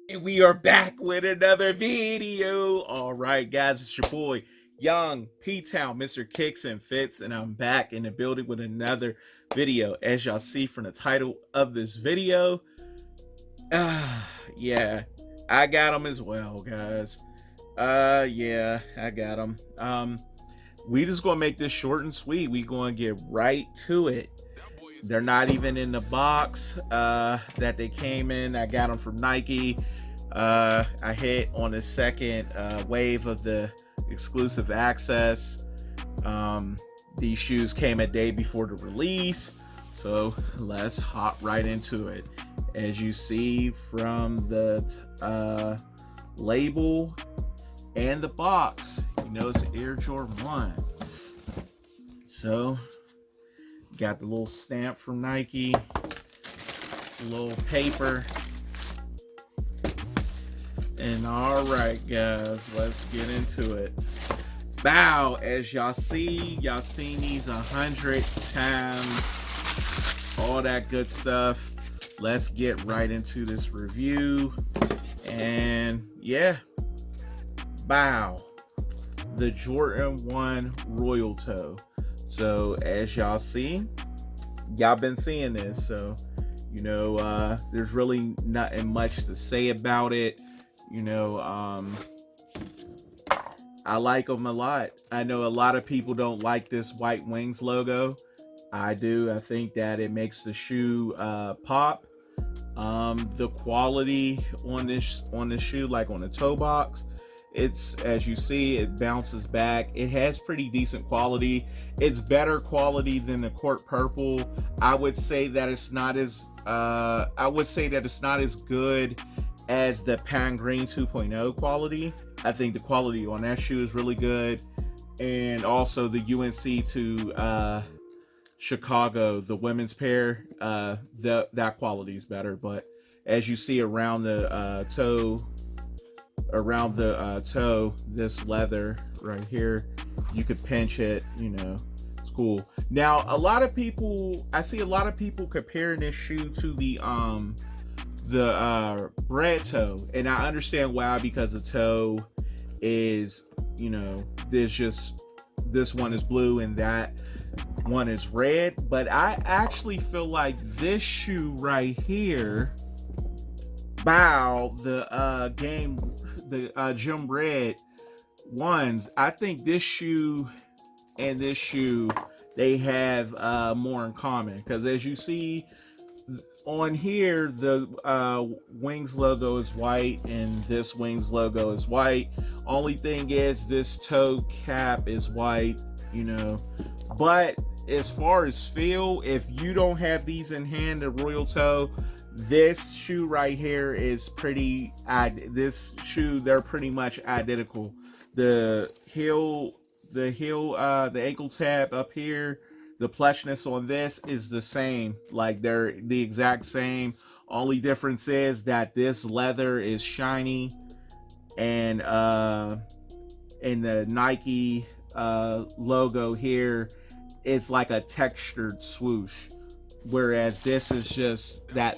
And we are back with another video. All right, guys, it's your boy, Young P-Town, Mr. Kicks and Fits, and I'm back in the building with another video. As y'all see from the title of this video, yeah, I got them as well, guys. Yeah, I got them. We just gonna make this short and sweet. We gonna get right to it. They're not even in the box that they came in. I got them from Nike. I hit on the second wave of the exclusive access. These shoes came a day before the release, so let's hop right into it. As you see from the label and the box, you know it's Air Jordan 1. So, got the little stamp from Nike, little paper. And all right, guys, let's get into it. Bow, as y'all see, y'all seen these 100 times, all that good stuff. Let's get right into this review. And yeah, bow, the Jordan 1 Royal Toe. So as y'all see, y'all been seeing this, so you know there's really not much to say about it. You know, I like them a lot. I know a lot of people don't like this white wings logo. I do. I think that it makes the shoe pop. The quality on this shoe, like on the toe box, it's, as you see, it bounces back. It has pretty decent quality. It's better quality than the Court Purple. I would say that it's not as good as the Pan Green 2.0 quality. I think the quality on that shoe is really good. And also the UNC to Chicago, the women's pair, that quality is better. But as you see around the toe, this leather right here, you could pinch it, you know, it's cool. Now, I see a lot of people comparing this shoe to the bread toe, and I understand why, because the toe is, you know, this one is blue and that one is red. But I actually feel like this shoe right here, the gem red ones, I think this shoe and this shoe, they have more in common, because as you see on here, the wings logo is white and this wings logo is white. Only thing is this toe cap is white, you know. But as far as feel, if you don't have these in hand, the Royal Toe, this shoe right here is they're pretty much identical. The ankle tab up here, the plushness on this is the same. Like, they're the exact same. Only difference is that this leather is shiny, and the Nike logo here, it's like a textured swoosh, whereas this is just that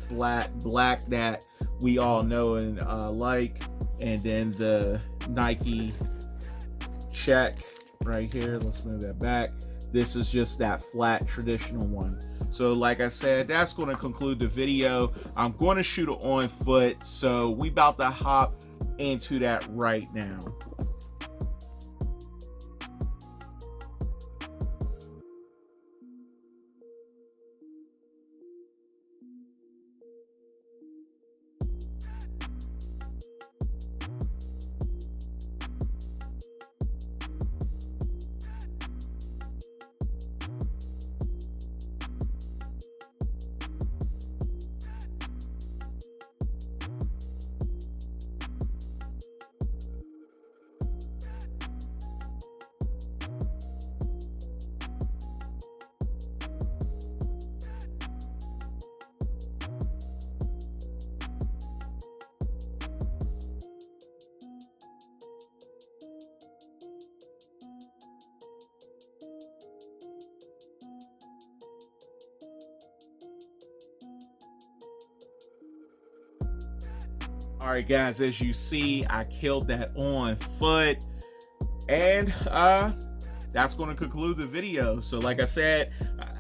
flat black that we all know and like. And then the Nike check right here, let's move that back. This is just that flat traditional one. So like I said, that's going to conclude the video. I'm going to shoot it on foot, so we about to hop into that right now. All right, guys, as you see, I killed that on foot. And that's going to conclude the video. So like I said,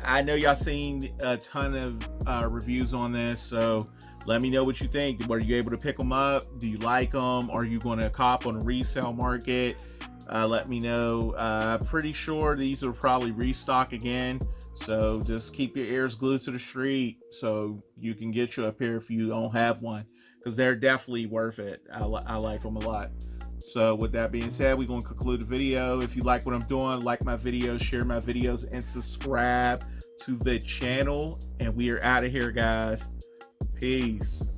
I know y'all seen a ton of reviews on this, so let me know what you think. Were you able to pick them up? Do you like them? Are you going to cop on a resale market? Let me know. Pretty sure these will probably restock again, so just keep your ears glued to the street so you can get you a pair if you don't have one, because they're definitely worth it. I like them a lot. So with that being said, we're going to conclude the video. If you like what I'm doing, like my videos, share my videos, and subscribe to the channel. And we are out of here, guys. Peace.